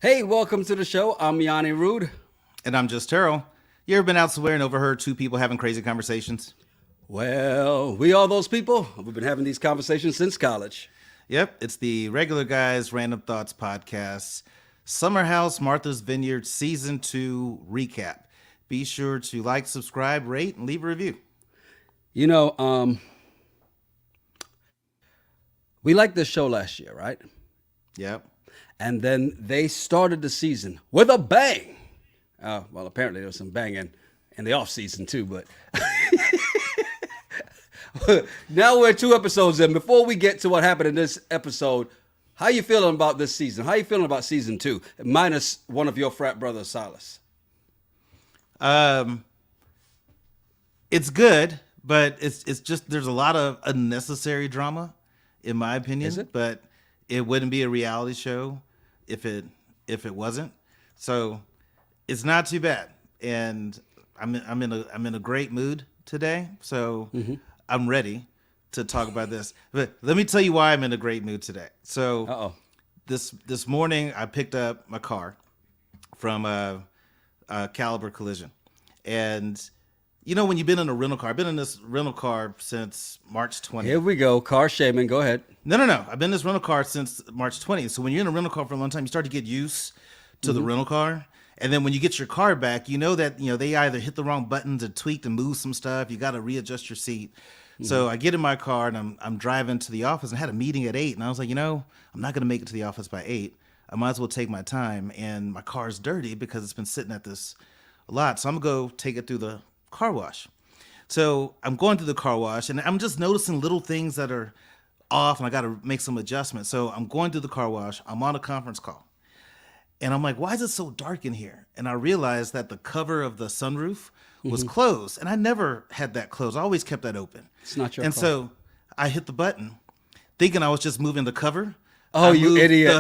Hey, welcome to the show. I'm Yanni Rude. And I'm just Terrell. You ever been out somewhere and overheard two people having crazy conversations? Well, we are those people. We've been having these conversations since college. Yep, it's the Regular Guys Random Thoughts podcast, Summer House Martha's Vineyard Season 2 recap. Be sure to like, subscribe, rate, and leave a review. You know, we liked this show last year, right? Yep. And then they started the season with a bang. Well, apparently there was some banging in the off season too, but now we're 2 episodes in. Before we get to what happened in this episode, how you feeling about this season? How you feeling about season 2, minus one of your frat brothers, Silas? It's good, but it's just there's a lot of unnecessary drama, in my opinion. Is it? But it wouldn't be a reality show if it wasn't. So it's not too bad, and I'm in a great mood today. So I'm ready to talk about this. But let me tell you why I'm in a great mood today. So this morning I picked up my car from Caliber Collision, and you know when you've been in a rental car, I've been in this rental car since March 20th. Here we go, car shaming. Go ahead. No. I've been in this rental car since March 20th. So when you're in a rental car for a long time, you start to get used to the rental car. And then when you get your car back, you know that they either hit the wrong buttons or tweaked and moved some stuff. You got to readjust your seat. So I get in my car and I'm driving to the office and had a meeting at 8. And I was like, I'm not going to make it to the office by 8. I might as well take my time. And my car's dirty because it's been sitting at this lot. So I'm going to go take it through the car wash. So I'm going through the car wash and I'm just noticing little things that are off and I got to make some adjustments. So I'm going through the car wash. I'm on a conference call. And I'm like, why is it so dark in here? And I realized that the cover of the sunroof was closed. And I never had that closed. I always kept that open. It's not your And fault. so I hit the button thinking I was just moving the cover. Oh, you idiot.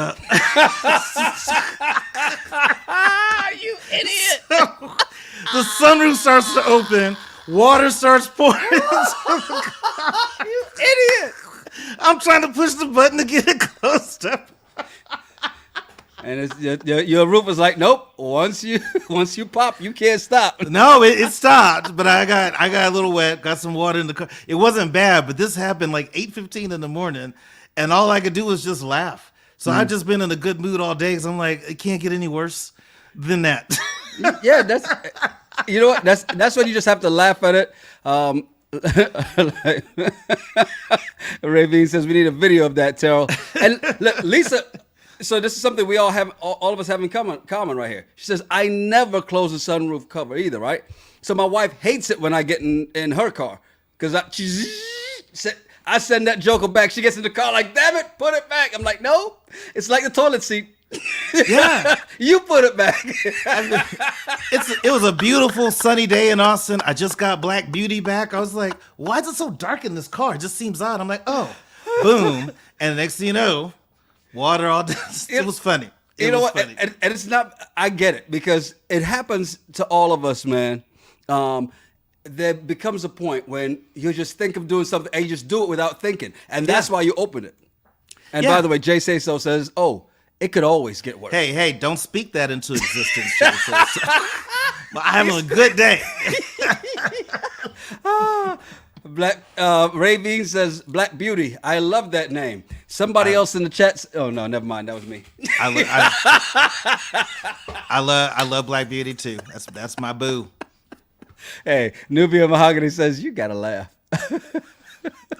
You idiot. The sunroof starts to open. Water starts pouring into the car. You idiot. I'm trying to push the button to get it closed up. And it's, your roof was like, nope. Once you pop, you can't stop. No, it stopped, but I got a little wet. Got some water in the car. It wasn't bad, but this happened like 8:15 in the morning, and all I could do was just laugh. So I've just been in a good mood all day. So I'm like, it can't get any worse than that. Yeah, that's you know what? That's when you just have to laugh at it. Ray Bean says we need a video of that, Terrell. And look, Lisa. So this is something we all have, all of us have in common right here. She says, I never close the sunroof cover either, right? So my wife hates it when I get in her car. Because I send that joker back. She gets in the car like, damn it, put it back. I'm like, no, it's like the toilet seat. Yeah. You put it back. It was a beautiful sunny day in Austin. I just got Black Beauty back. I was like, why is it so dark in this car? It just seems odd. I'm like, oh, boom. And the next thing you know, water all day. It was funny. You know what? And it's not, I get it because it happens to all of us, man. There becomes a point when you just think of doing something and you just do it without thinking. And that's why you open it. And by the way, Jay Say So says, oh, it could always get worse. Hey, don't speak that into existence, Jay Say So. I'm having a good day. Ray Bean says Black Beauty. I love that name. Somebody else in the chat. Oh no, never mind. That was me. I love Black Beauty too. That's my boo. Hey, Nubia Mahogany says you gotta laugh.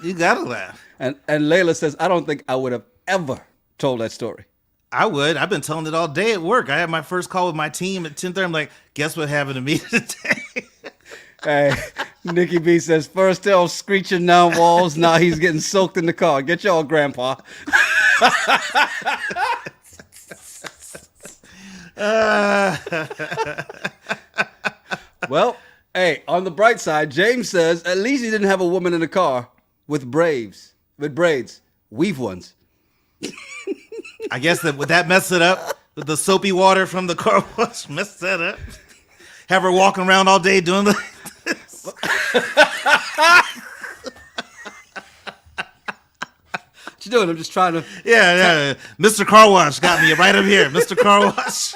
You gotta laugh. And Layla says I don't think I would have ever told that story. I would. I've been telling it all day at work. I had my first call with my team at 10:30. I'm like, guess what happened to me today? Hey, Nikki B says, first tell screeching down walls, now he's getting soaked in the car. Get y'all, Grandpa. Well, hey, on the bright side, James says, at least he didn't have a woman in the car with braids. Weave ones. I guess would that mess it up? The soapy water from the car wash mess that up? Have her walking around all day doing this? you doing? I'm just trying to. Yeah. Mr. Car Wash got me right up here. Mr. Car Wash.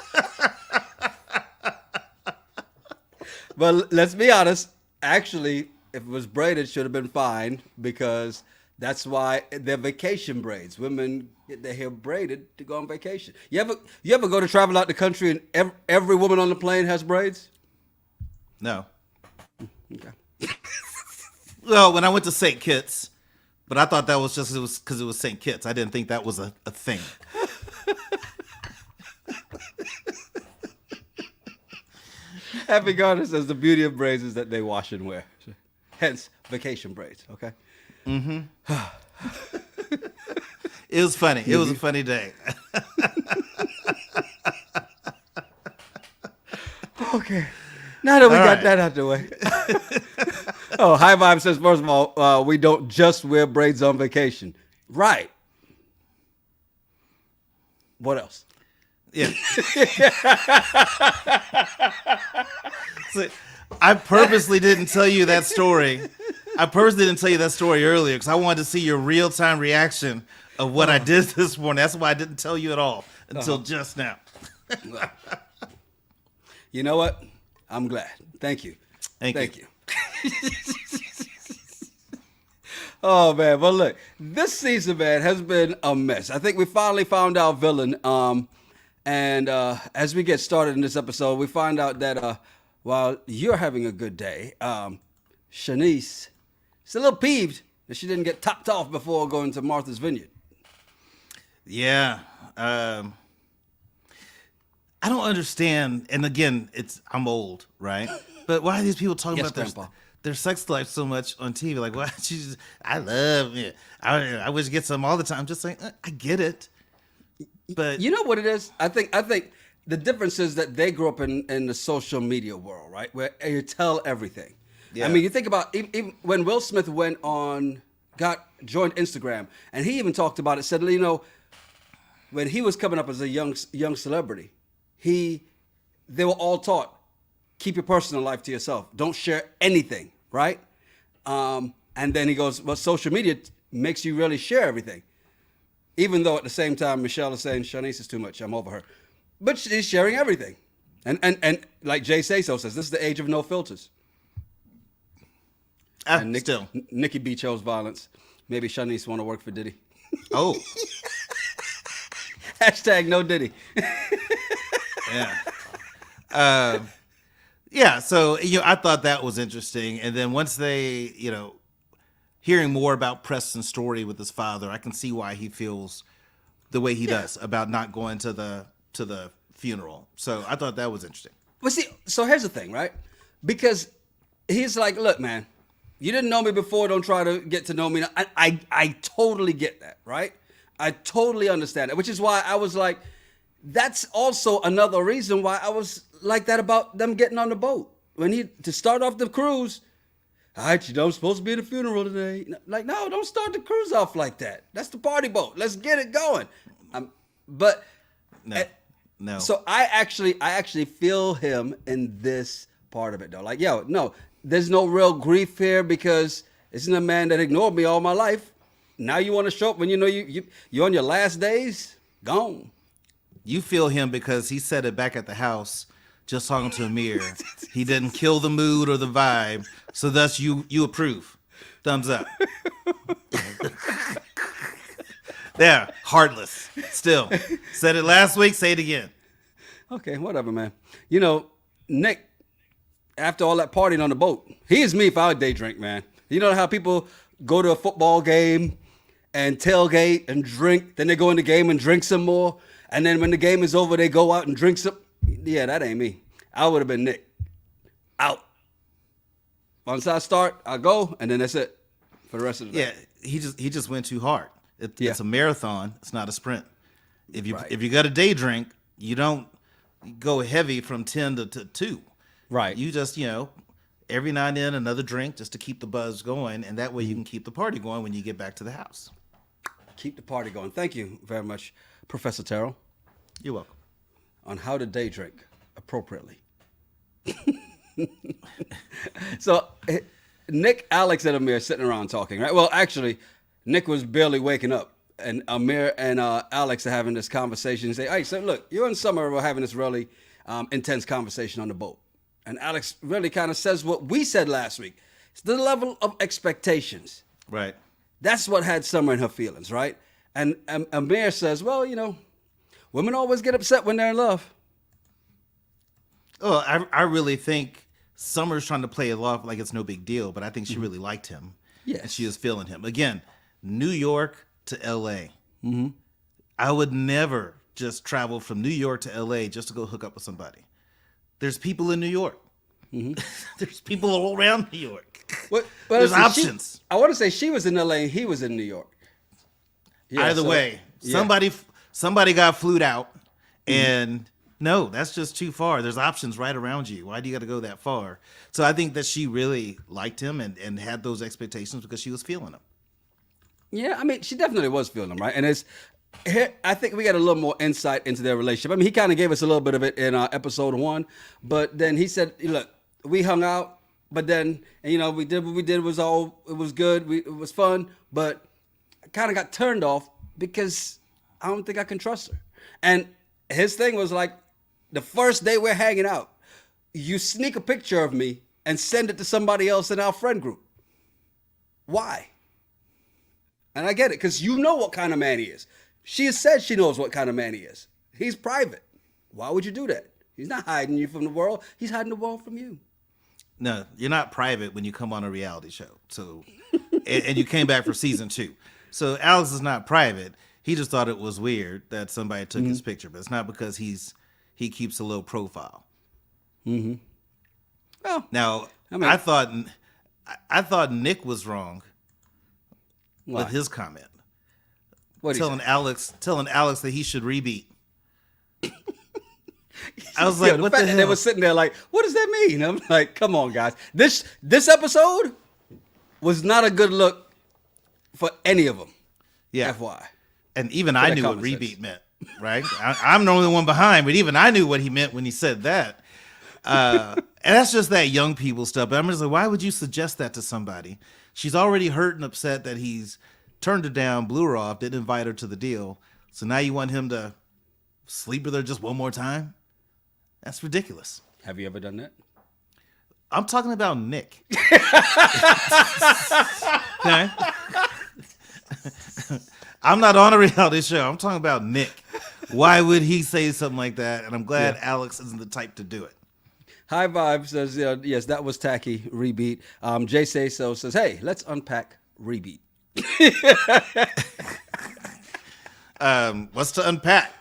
But let's be honest. Actually, if it was braided, it should have been fine because that's why they're vacation braids. Women get their hair braided to go on vacation. You ever go to travel out the country and every woman on the plane has braids? No. Okay. Well, when I went to St. Kitts, but I thought that was just because it was St. Kitts. I didn't think that was a thing. Happy Garner says the beauty of braids is that they wash and wear. Hence, vacation braids, okay? Mm-hmm. It was funny. It was a funny day. Okay. Now that we got that out the way. Oh, High Vibe says, first of all, we don't just wear braids on vacation. Right. What else? Yeah. So, I purposely didn't tell you that story. I purposely didn't tell you that story earlier because I wanted to see your real-time reaction of what I did this morning. That's why I didn't tell you at all until just now. You know what? I'm glad. Thank you. Thank you. Oh, man. Well, look, this season, man, has been a mess. I think we finally found our villain. And as we get started in this episode, we find out that while you're having a good day, Shanice is a little peeved that she didn't get topped off before going to Martha's Vineyard. Yeah. I don't understand. And again, I'm old, right? But why are these people talking Yes, about Grandpa. their sex life so much on TV? Like, why? I love it. I wish to get some all the time. I'm just saying, I get it. But You know what it is? I think the difference is that they grew up in the social media world, right? Where you tell everything. Yeah. I mean, you think about even when Will Smith joined Instagram, and he even talked about it, said, you know, when he was coming up as a young celebrity, they were all taught, keep your personal life to yourself. Don't share anything, right? And then he goes, well, social media makes you really share everything. Even though at the same time, Michelle is saying, Shanice is too much, I'm over her. But she's sharing everything. And like Jay Say-So says, this is the age of no filters. And still. Nikki B chose violence. Maybe Shanice want to work for Diddy. Oh. Hashtag no Diddy. Yeah. Yeah, so I thought that was interesting. And then once they, hearing more about Preston's story with his father, I can see why he feels the way he does about not going to the funeral. So I thought that was interesting. Well, see, so here's the thing, right? Because he's like, look, man, you didn't know me before. Don't try to get to know me now. I totally get that, right? I totally understand it, which is why I was like, that's also another reason why I was like that about them getting on the boat. To start off the cruise, all right, I'm supposed to be at a funeral today. Like, no, don't start the cruise off like that. That's the party boat. Let's get it going. No. So I actually feel him in this part of it, though. Like, no, there's no real grief here because this is a man that ignored me all my life. Now you want to show up when you know you're on your last days? Gone. You feel him because he said it back at the house, just talking to a mirror. He didn't kill the mood or the vibe, so thus you approve. Thumbs up. There, heartless. Still. Said it last week, say it again. Okay, whatever, man. Nick, after all that partying on the boat, he is me if I would day drink, man. You know how people go to a football game and tailgate and drink, then they go in the game and drink some more, and then when the game is over, they go out and drink some. Yeah, that ain't me. I would have been Nick. Out. Once I start, I go, and then that's it for the rest of the day. Yeah, he just went too hard. It's a marathon. It's not a sprint. If you got a day drink, you don't go heavy from 10 to 2. Right. You just, every now and then another drink just to keep the buzz going, and that way you can keep the party going when you get back to the house. Keep the party going. Thank you very much, Professor Terrell, You're welcome. on how to day drink appropriately. So Nick, Alex, and Amir sitting around talking, right? Well, actually, Nick was barely waking up, and Amir and Alex are having this conversation. And say, hey, so look, you and Summer were having this really intense conversation on the boat. And Alex really kind of says what we said last week. It's the level of expectations. Right. That's what had Summer in her feelings, right? And Amir says, well, women always get upset when they're in love. Oh, I really think Summer's trying to play it off like it's no big deal, but I think she really liked him. Yes. And she is feeling him. Again, New York to L.A. Mm-hmm. I would never just travel from New York to L.A. just to go hook up with somebody. There's people in New York. Mm-hmm. There's people all around New York. There's options. I want to say she was in L.A. and he was in New York. Yeah, Either way, somebody got flued out, and no, that's just too far. There's options right around you. Why do you got to go that far? So I think that she really liked him and had those expectations because she was feeling him. Yeah, I mean, she definitely was feeling him, right? And I think we got a little more insight into their relationship. I mean, he kind of gave us a little bit of it in episode 1, but then he said, look, we hung out, but then, we did what we did. It was good. It was fun, but I kind of got turned off because I don't think I can trust her. And his thing was like, the first day we're hanging out, you sneak a picture of me and send it to somebody else in our friend group. Why? And I get it, because you know what kind of man he is. She has said she knows what kind of man he is. He's private. Why would you do that? He's not hiding you from the world. He's hiding the world from you. No, you're not private when you come on a reality show. So, and you came back for season 2. So Alex is not private. He just thought it was weird that somebody took his picture, but it's not because he keeps a low profile. Mm-hmm. Well, now I thought Nick was wrong with his comment. What telling Alex that he should rebeat. I was like, what the hell? They were sitting there like, what does that mean? I'm like, come on, guys. This episode was not a good look for any of them. Yeah. FY. And even I knew what rebeat meant, right? I'm the only one behind, but even I knew what he meant when he said that. And that's just that young people stuff. But I'm just like, why would you suggest that to somebody? She's already hurt and upset that he's turned her down, blew her off, didn't invite her to the deal. So now you want him to sleep with her just one more time? That's ridiculous. Have you ever done that? I'm talking about Nick. Okay? I'm not on a reality show. I'm talking about Nick. Why would he say something like that? And I'm glad Alex isn't the type to do it. High Vibe says, yes, that was tacky, rebeat. Jay Say So says, hey, let's unpack rebeat. What's to unpack?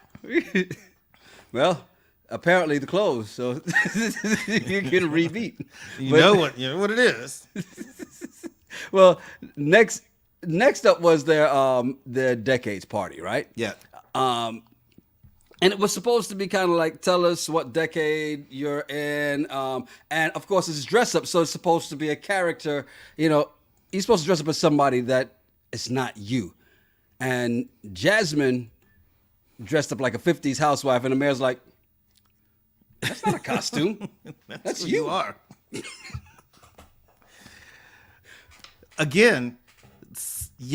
Well, apparently the clothes, so you can rebeat. You know what it is. Well, next up was their decades party, right? Yeah. And it was supposed to be kind of like, tell us what decade you're in. And of course, it's dress up, so it's supposed to be a character. You're supposed to dress up as somebody that is not you. And Jasmine dressed up like a 50s housewife, and the mayor's like, that's not a costume. That's who you. You are. Again,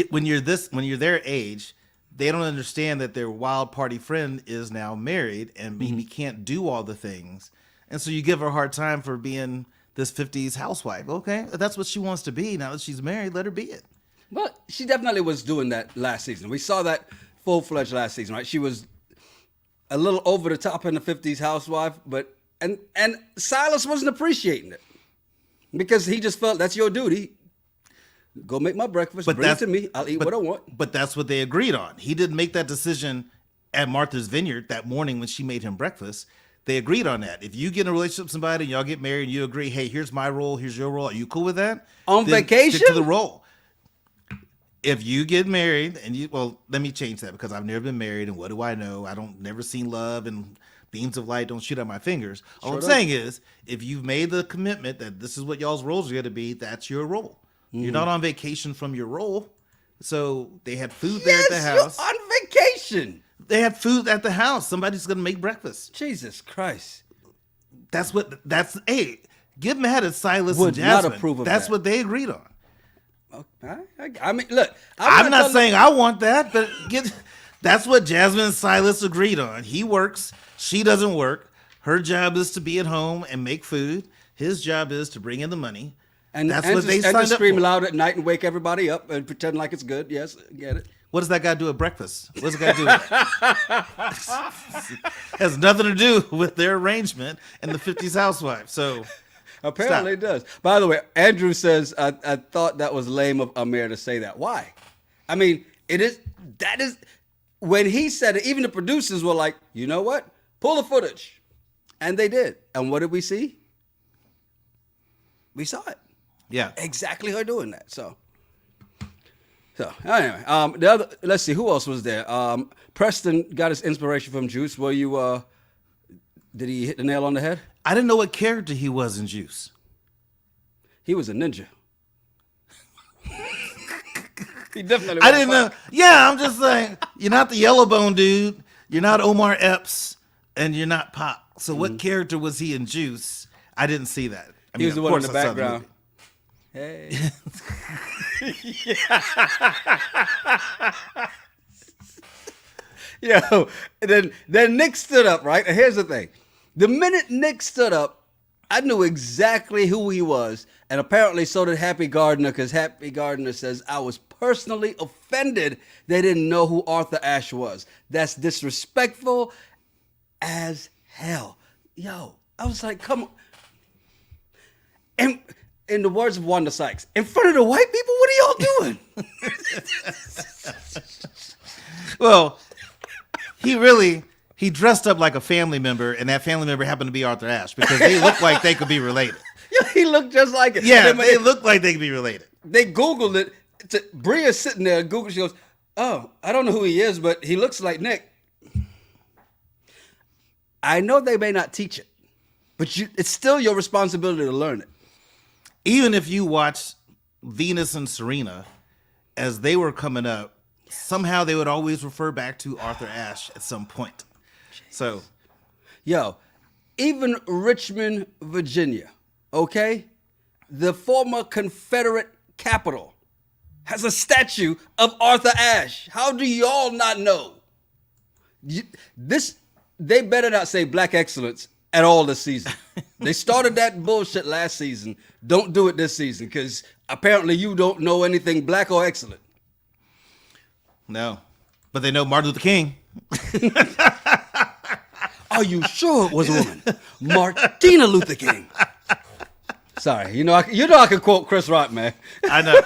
when you're their age, they don't understand that their wild party friend is now married and maybe can't do all the things. And so you give her a hard time for being this 50s housewife. Okay, if that's what she wants to be. Now that she's married, let her be it. Well, she definitely was doing that last season. We saw that full-fledged last season, right? She was a little over the top in the 50s housewife, but and Silas wasn't appreciating it because he just felt that's your duty. Go make my breakfast, bring it to me. I'll eat what I want. But that's what they agreed on. He didn't make that decision at Martha's Vineyard that morning when she made him breakfast. They agreed on that. If you get in a relationship with somebody and y'all get married and you agree, hey, here's my role, here's your role. Are you cool with that? On then vacation? Stick to the role. If you get married and let me change that because I've never been married and what do I know? Never seen love and beams of light don't shoot out my fingers. All I'm saying is, if you've made the commitment that this is what y'all's roles are going to be, that's your role. Mm-hmm. You're not on vacation from your role. So they had food there at the house. You're on vacation. They had food at the house. Somebody's going to make breakfast. Jesus Christ. Hey, give mad at Silas Would and Jasmine. not approve of That's that. what they agreed on. I mean, look, I'm not saying I want that, but that's what Jasmine and Silas agreed on. He works, she doesn't work. Her job is to be at home and make food. His job is to bring in the money. And that's and what they just, and signed to up scream for. loud at night and wake everybody up and pretend like it's good. Yes, get it. What does that guy do at breakfast? What's the guy do? Has nothing to do with their arrangement and the 50s housewife. So apparently it does. By the way, Andrew says, I thought that was lame of Amir to say that. Why? I mean, that is, when he said it, even the producers were like, you know what? Pull the footage. And they did. And what did we see? We saw it. Yeah. Exactly her doing that. So anyway, let's see, who else was there? Preston got his inspiration from Juice. Did he hit the nail on the head? I didn't know what character he was in Juice. He was a ninja. He definitely. I didn't know. Yeah, I'm just saying, you're not the Yellowbone dude. You're not Omar Epps, and you're not Pop. So what character was he in Juice? I didn't see that. He was the one in the background. Hey. Yo, then Nick stood up, right? And here's the thing. The minute Nick stood up, I knew exactly who he was. And apparently so did Happy Gardner, because Happy Gardner says, I was personally offended they didn't know who Arthur Ashe was. That's disrespectful as hell. Yo, I was like, come on. And in the words of Wanda Sykes, in front of the white people, what are y'all doing? Well, he dressed up like a family member, and that family member happened to be Arthur Ashe, because they looked like they could be related. Yeah, he looked just like it. Yeah, they looked like they could be related. They Googled it. Bria's sitting there, Google, she goes, oh, I don't know who he is, but he looks like Nick. I know they may not teach it, but it's still your responsibility to learn it. Even if you watch Venus and Serena, as they were coming up, somehow they would always refer back to Arthur Ashe at some point. Jeez. So, yo, even Richmond, Virginia, okay, the former Confederate capital, has a statue of Arthur Ashe. How do y'all not know? They better not say black excellence at all this season. They started that bullshit last season. Don't do it this season, because apparently you don't know anything black or excellent. No, but they know Martin Luther King. Are you sure it was a woman? Martina Luther King. Sorry, you know I can quote Chris Rock, man. I know.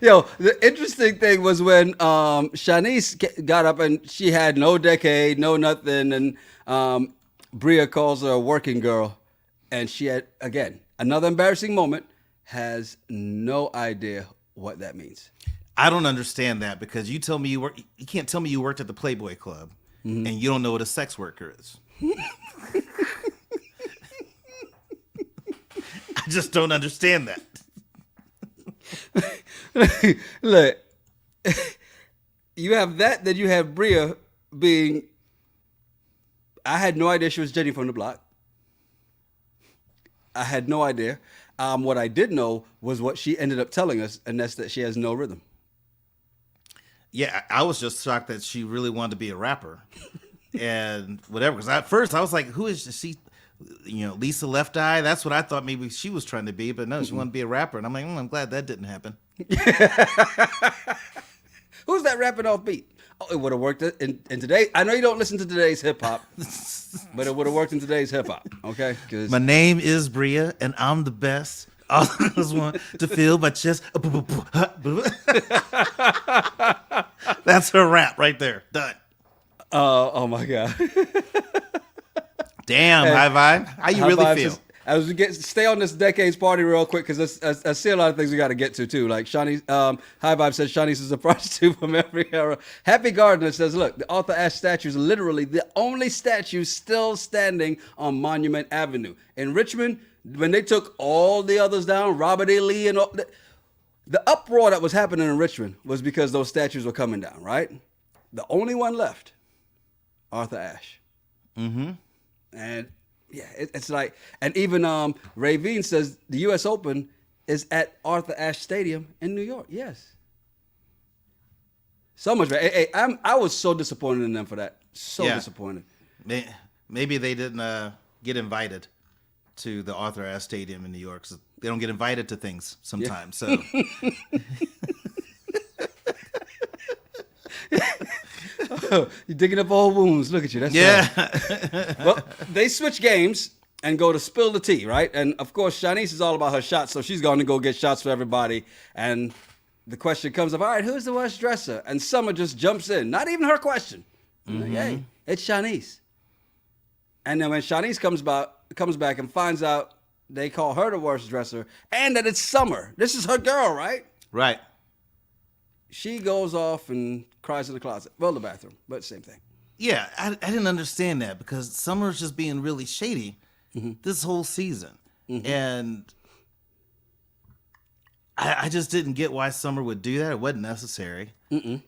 Yo, the interesting thing was when Shanice got up and she had no decade, no nothing, and Bria calls her a working girl, and she had, again, another embarrassing moment, has no idea what that means. I don't understand that, because you can't tell me you worked at the Playboy Club, and you don't know what a sex worker is. I just don't understand that. Look, you have that, then you have Bria being, I had no idea she was Jenny from the block. I had no idea. What I did know was what she ended up telling us, and that's that she has no rhythm. Yeah, I was just shocked that she really wanted to be a rapper and whatever. Because at first I was like, who is she? You know, Lisa Left Eye. That's what I thought maybe she was trying to be, but no, she wanted to be a rapper. And I'm like, I'm glad that didn't happen. Who's that rapping off beat? Oh, it would have worked in today. I know you don't listen to today's hip hop, but it would have worked in today's hip hop. Okay, my name is Bria, and I'm the best. All I just want to feel my chest. That's her rap right there. Done. Oh my God. Damn, Hey, High Vibe. How you really feel? Stay on this decade's party real quick, because I see a lot of things we got to get to too. Like Shanice, High Vibe says Shanice is a prostitute from every era. Happy Gardner says, look, the Arthur Ashe statue is literally the only statue still standing on Monument Avenue. In Richmond, when they took all the others down, Robert E. Lee and all, the uproar that was happening in Richmond was because those statues were coming down, right? The only one left, Arthur Ashe. Mm-hmm. And Yeah, it's like, and even Ravine says the U.S. Open is at Arthur Ashe Stadium in New York. Yes. So much. I was so disappointed in them for that. So disappointed. Maybe they didn't get invited to the Arthur Ashe Stadium in New York. So they don't get invited to things sometimes. So. You're digging up old wounds. Look at you. That's right. Well, they switch games and go to spill the tea, right? And of course, Shanice is all about her shots, so she's going to go get shots for everybody. And the question comes up, all right, who's the worst dresser? And Summer just jumps in. Not even her question. Like, hey, it's Shanice. And then when Shanice comes back and finds out they call her the worst dresser and that it's Summer. This is her girl, right? Right. She goes off and cries in the closet. Well, the bathroom, but same thing. Yeah, I didn't understand that because Summer's just being really shady this whole season. And I just didn't get why Summer would do that. It wasn't necessary.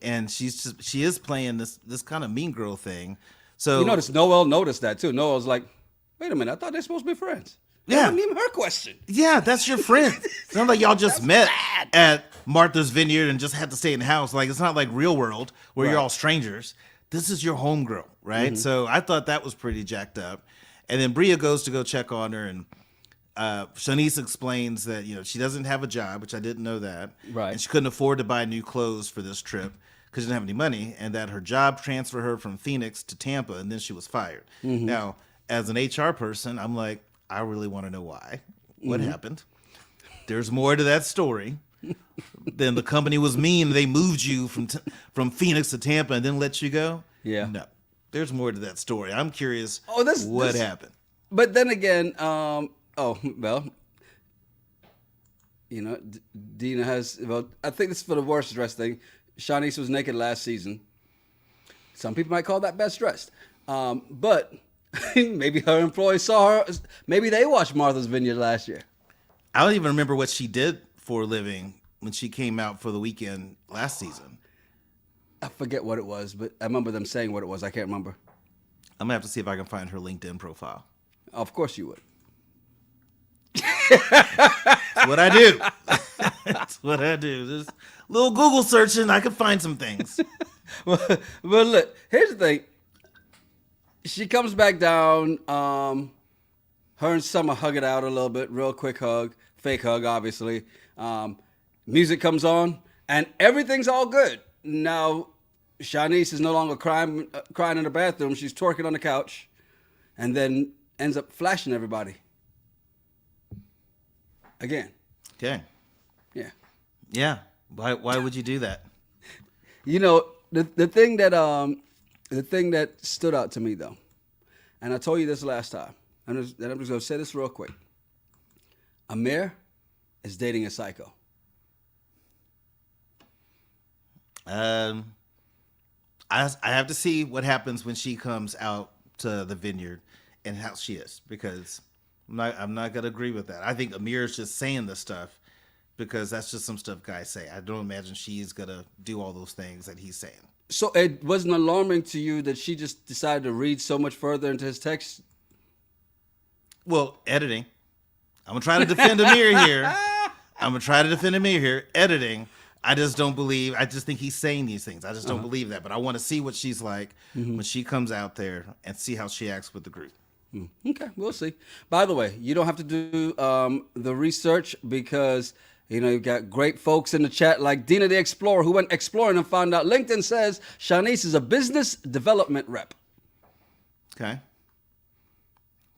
And she is playing this kind of mean girl thing. So you notice Noel noticed that too. Noel's like, wait a minute, I thought they're supposed to be friends. That wasn't even her question. Yeah, that's your friend. It's not like y'all just met at Martha's Vineyard and just had to stay in the house. Like, it's not like Real World where you're all strangers. This is your homegirl, right? So I thought that was pretty jacked up. And then Bria goes to go check on her, and Shanice explains that, she doesn't have a job, which I didn't know that. Right. And she couldn't afford to buy new clothes for this trip because she didn't have any money, and that her job transferred her from Phoenix to Tampa, and then she was fired. Now, as an HR person, I'm like, I really want to know why. What happened? There's more to that story. Then the company was mean. They moved you from Phoenix to Tampa and then let you go? Yeah. No. There's more to that story. I'm curious what happened. But then again, Dina has, I think this is for the worst dressed thing. Shanice was naked last season. Some people might call that best dressed. But maybe her employees saw her. Maybe they watched Martha's Vineyard last year. I don't even remember what she did for a living when she came out for the weekend last season. I forget what it was, but I remember them saying what it was. I can't remember. I'm going to have to see if I can find her LinkedIn profile. Of course you would. That's what I do. That's what I do. Just a little Google searching, I can find some things. well, look, here's the thing. She comes back down. Her and Summer hug it out a little bit. Real quick hug. Fake hug, obviously. Music comes on, and everything's all good. Now, Shanice is no longer crying in the bathroom. She's twerking on the couch, and then ends up flashing everybody. Again. Okay. Yeah. Yeah. Why would you do that? The thing that stood out to me though, and I told you this last time, and I'm just going to say this real quick. Amir is dating a psycho. I have to see what happens when she comes out to the Vineyard and how she is, because I'm not gonna agree with that. I think Amir is just saying this stuff because that's just some stuff guys say. I don't imagine she's gonna do all those things that he's saying. So it wasn't alarming to you that she just decided to read so much further into his text? Well, editing. I'm gonna try to defend Amir here. Editing. I just don't believe. I just think he's saying these things. I just don't believe that. But I want to see what she's like when she comes out there and see how she acts with the group. Okay, we'll see. By the way, you don't have to do the research because you've got great folks in the chat like Dina the Explorer who went exploring and found out LinkedIn says Shanice is a business development rep. Okay.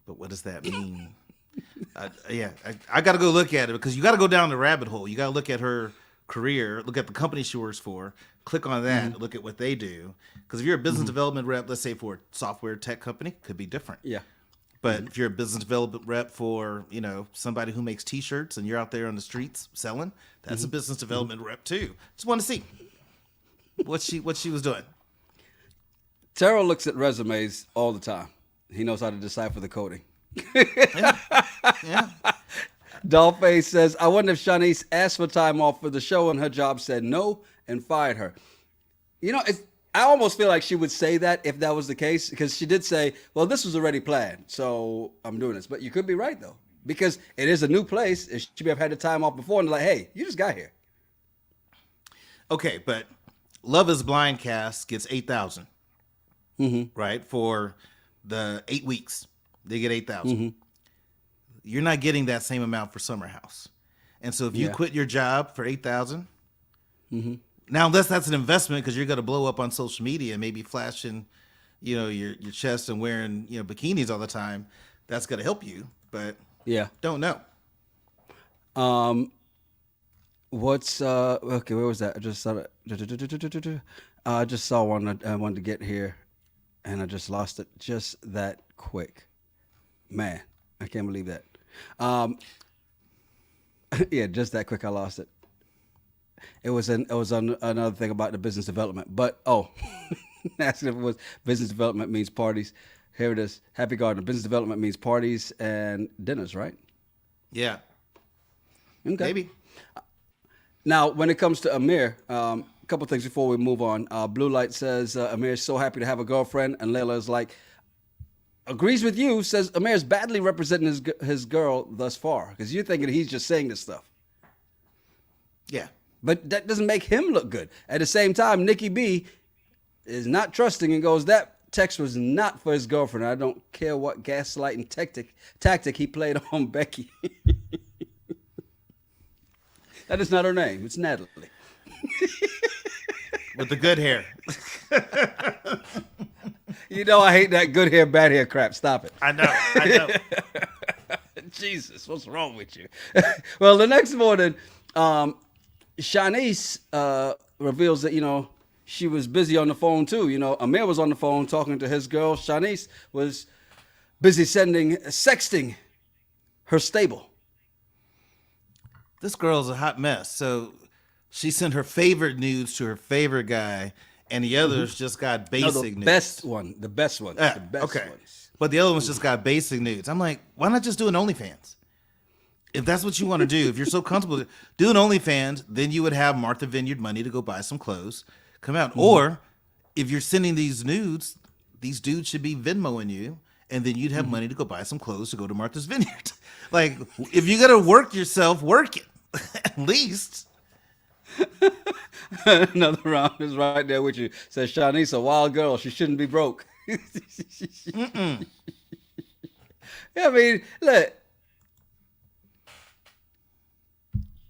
But what does that mean? I got to go look at it because you got to go down the rabbit hole. You got to look at her career, look at the company she works for, click on that, look at what they do. Because if you're a business development rep, let's say for a software tech company, could be different. Yeah. But if you're a business development rep for, somebody who makes T-shirts and you're out there on the streets selling, that's a business development rep too. Just want to see what she was doing. Terrell looks at resumes all the time. He knows how to decipher the coding. Yeah. Dollface says, I wonder if Shanice asked for time off for the show and her job said no and fired her. I almost feel like she would say that if that was the case, because she did say, well, this was already planned, so I'm doing this. But you could be right, though, because it is a new place. And she may have had the time off before, and they're like, hey, you just got here. Okay, but Love is Blind cast gets 8,000, right? For the 8 weeks, they get 8,000. You're not getting that same amount for Summer House. And so if you quit your job for 8,000, now unless that's an investment because you're going to blow up on social media and maybe flashing, your chest and wearing, bikinis all the time, that's going to help you. But don't know. What's okay? Where was that? I just saw it. I just saw one that I wanted to get here, and I just lost it just that quick. Man, I can't believe that. Yeah, just that quick. I lost it. It was on another thing about the business development, but asking if it was business development means parties. Here it is. Happy Gardener. Business development means parties and dinners, right? Yeah. Okay. Maybe. Now, when it comes to Amir, a couple things before we move on. Blue Light says Amir is so happy to have a girlfriend, and Layla is like, agrees with you, says Amir is badly representing his girl thus far, because you're thinking he's just saying this stuff. Yeah. But that doesn't make him look good. At the same time, Nikki B is not trusting and goes, that text was not for his girlfriend. I don't care what gaslighting tactic he played on Becky. That is not her name. It's Natalie. With the good hair. I hate that good hair, bad hair crap. Stop it. I know. Jesus, what's wrong with you? Well, the next morning, Shanice reveals that, she was busy on the phone too. Amir was on the phone talking to his girl. Shanice was busy sexting her stable. This girl's a hot mess. So she sent her favorite nudes to her favorite guy, and the others just got basic nudes. The best one. The best okay. ones. But the other ones just got basic nudes. I'm like, why not just do an OnlyFans? If that's what you want to do, if you're so comfortable, do an OnlyFans, then you would have Martha Vineyard money to go buy some clothes, come out. Or if you're sending these nudes, these dudes should be Venmoing you, and then you'd have money to go buy some clothes to go to Martha's Vineyard. Like, if you got to work yourself, work it. At least. Another round is right there with you. Says Shanice, a wild girl. She shouldn't be broke. Yeah, I mean, look.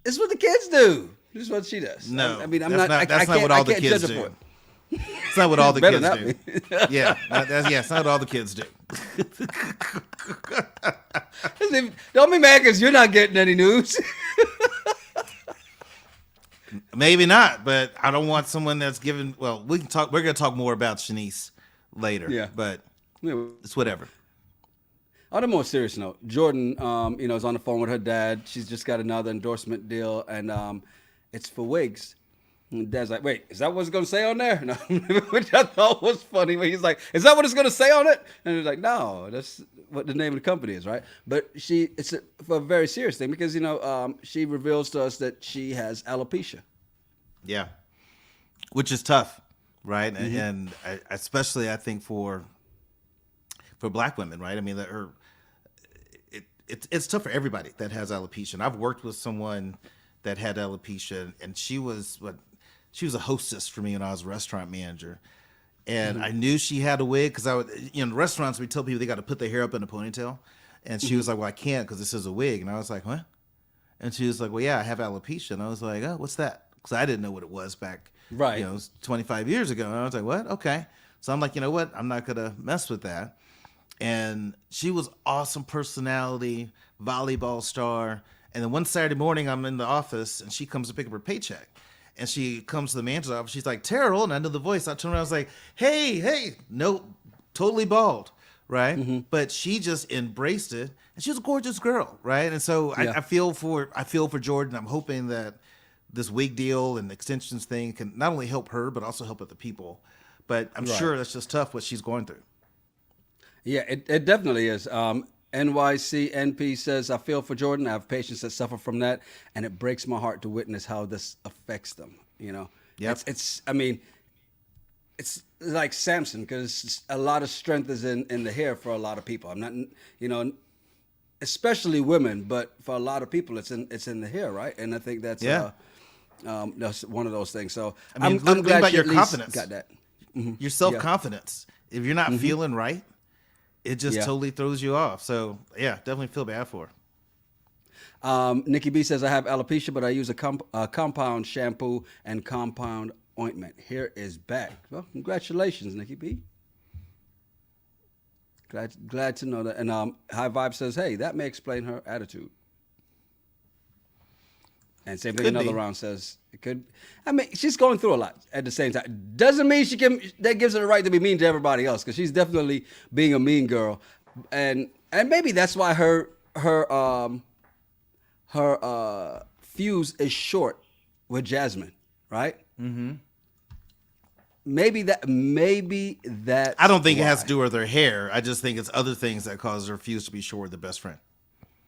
It's what the kids do. This is what she does. No, I mean, that's not what all the kids do. It's not what all the kids do. Yeah, it's not what all the kids do. Don't be mad because you're not getting any news. Maybe not, but I don't want someone that's given. Well, we can talk. We're going to talk more about Shanice later. Yeah, but it's whatever. On a more serious note, Jordan, is on the phone with her dad. She's just got another endorsement deal, and it's for wigs. And Dad's like, wait, is that what it's going to say on there? No, which I thought was funny. When he's like, is that what it's going to say on it? And he's like, no, that's what the name of the company is, right? But it's for a very serious thing because, she reveals to us that she has alopecia. Yeah, which is tough, right? And especially, I think, for Black women, right? I mean, it's tough for everybody that has alopecia. And I've worked with someone that had alopecia, and she was a hostess for me when I was a restaurant manager. And I knew she had a wig because in restaurants, we tell people they got to put their hair up in a ponytail. And she was like, well, I can't because this is a wig. And I was like, what? And she was like, well, yeah, I have alopecia. And I was like, oh, what's that? Because I didn't know what it was back, right? 25 years ago. And I was like, what? Okay. So I'm like, you know what? I'm not going to mess with that. And she was awesome personality, volleyball star. And then one Saturday morning, I'm in the office, and she comes to pick up her paycheck. And she comes to the manager's office. She's like, Terrell. And I know the voice. I turned around. I was like, hey. No, totally bald, right? But she just embraced it. And she was a gorgeous girl, right? And so I feel for Jordan. I'm hoping that this wig deal and extensions thing can not only help her, but also help other people. But I'm sure that's just tough what she's going through. Yeah, it definitely is. NYCNP says, I feel for Jordan. I have patients that suffer from that, and it breaks my heart to witness how this affects them. Yep. It's I mean, it's like Samson, because a lot of strength is in the hair for a lot of people. I'm not, especially women, but for a lot of people, it's in the hair, right? And I think that's that's one of those things. So I mean, I'm glad about you your at least confidence. got that. Your self-confidence. If you're not feeling right, it just totally throws you off. So yeah, definitely feel bad for her. Nikki B says, I have alopecia, but I use a compound shampoo and compound ointment. Hair is back. Well, congratulations, Nikki B. Glad to know that. And High Vibe says, hey, that may explain her attitude. And same thing, another round says it could. I mean, she's going through a lot at the same time. Doesn't mean that gives her the right to be mean to everybody else, because she's definitely being a mean girl, and maybe that's why her fuse is short with Jasmine, right? Mm-hmm. Maybe that. I don't think it has to do with her hair. I just think it's other things that cause her fuse to be short with the best friend.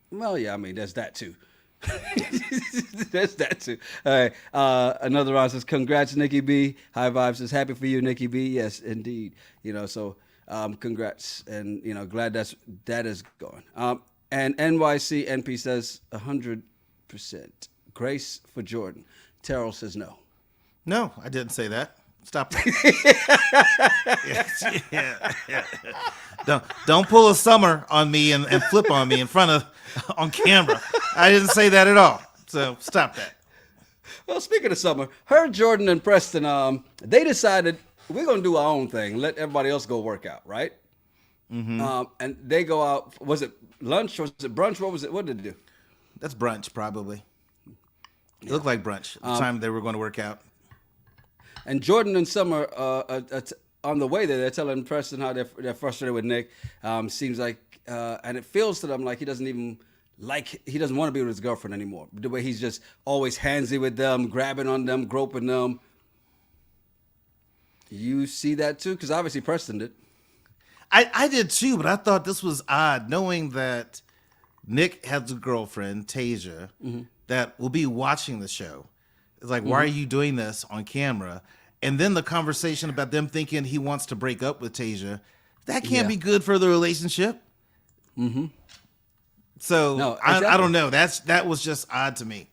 Well, yeah, I mean, there's that too. There's that too. All right. Another round says, congrats, Nikki B. High Vibe says, happy for you, Nikki B. Yes, indeed. So congrats, and glad that is going. And NYC NP says 100%. Grace for Jordan. Terrell says no. No, I didn't say that. Stop that. Yeah. Don't pull a Summer on me and flip on me on camera. I didn't say that at all. So stop that. Well, speaking of Summer, her, Jordan, and Preston, they decided we're gonna do our own thing. Let everybody else go work out, right? Mm-hmm. And they go out. Was it lunch or was it brunch? What was it? What did they do? That's brunch, probably. It looked like brunch at the time they were going to work out. And Jordan and Summer, on the way there, they're telling Preston how they're frustrated with Nick. Seems like, and it feels to them like he doesn't want to be with his girlfriend anymore. The way he's just always handsy with them, grabbing on them, groping them. You see that too? Because obviously Preston did. I did too, but I thought this was odd, knowing that Nick has a girlfriend, Tasia, that will be watching the show. It's like, why are you doing this on camera? And then the conversation about them thinking he wants to break up with Tasia, that can't be good for the relationship. Mm-hmm. So no, exactly. I don't know. That was just odd to me.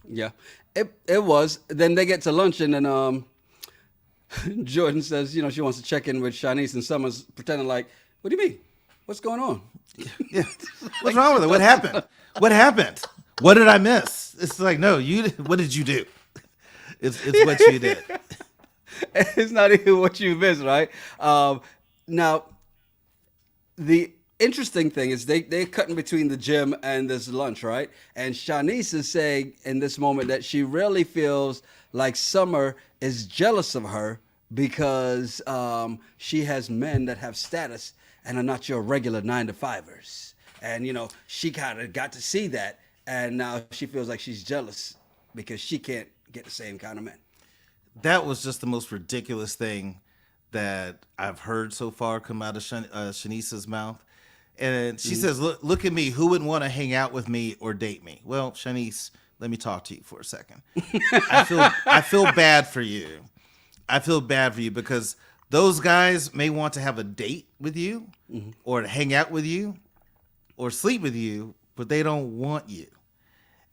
Yeah, it was. Then they get to lunch, and then Jordan says, she wants to check in with Shanice, and Summer's pretending like, what do you mean? What's going on? Yeah. What's wrong with it? What happened? What happened? What did I miss? It's like, no, what did you do? It's what you did. It's not even what you missed, right? Now, the interesting thing is they're cutting between the gym and this lunch, right? And Shanice is saying in this moment that she really feels like Summer is jealous of her because she has men that have status and are not your regular 9-to-5ers. And, she kind of got to see that. And now she feels like she's jealous because she can't get the same kind of men. That was just the most ridiculous thing that I've heard so far come out of Shanice's mouth. And she says, look at me. Who wouldn't want to hang out with me or date me? Well, Shanice, let me talk to you for a second. I feel bad for you. I feel bad for you because those guys may want to have a date with you or to hang out with you or sleep with you, but they don't want you.